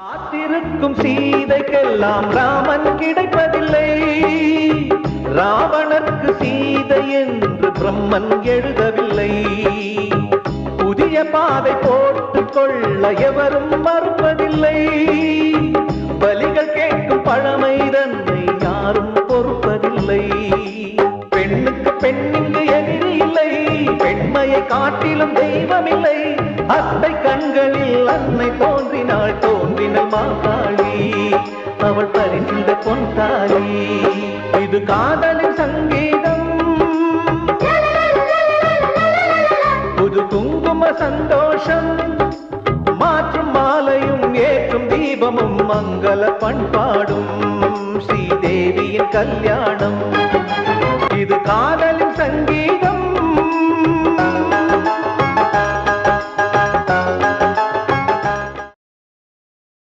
காத்திருக்கும் சீதைக்கெல்லாம் ராமன் கிடைப்பதில்லை. ராவணர்க்கு சீதை என்று பிரம்மன் எழுதவில்லை. புதிய பாதை போட்டுக் கொள்ள எவரும் மறுப்பதில்லை. பலிகள் கேட்கும் பழமை தன்னை யாரும் பொறுப்பதில்லை. பெண்ணுக்கு பெண்ணிங்கு எதிரி இல்லை. பெண்மையை காட்டிலும் தெய்வமில்லை. அத்தை கண்களில் அன்னை தோன்றினாள். தோன்றினள் மாகாளி, அவள் பரிசிந்த பொன்தாலி. இது காதலின் சங்கீதம், புது குங்கும சந்தோஷம். மாற்றும் மாலையும் ஏற்றும் தீபமும் மங்கள பண்பாடும் ஸ்ரீதேவியின் கல்யாணம். இது காதலின் சங்கீதம்.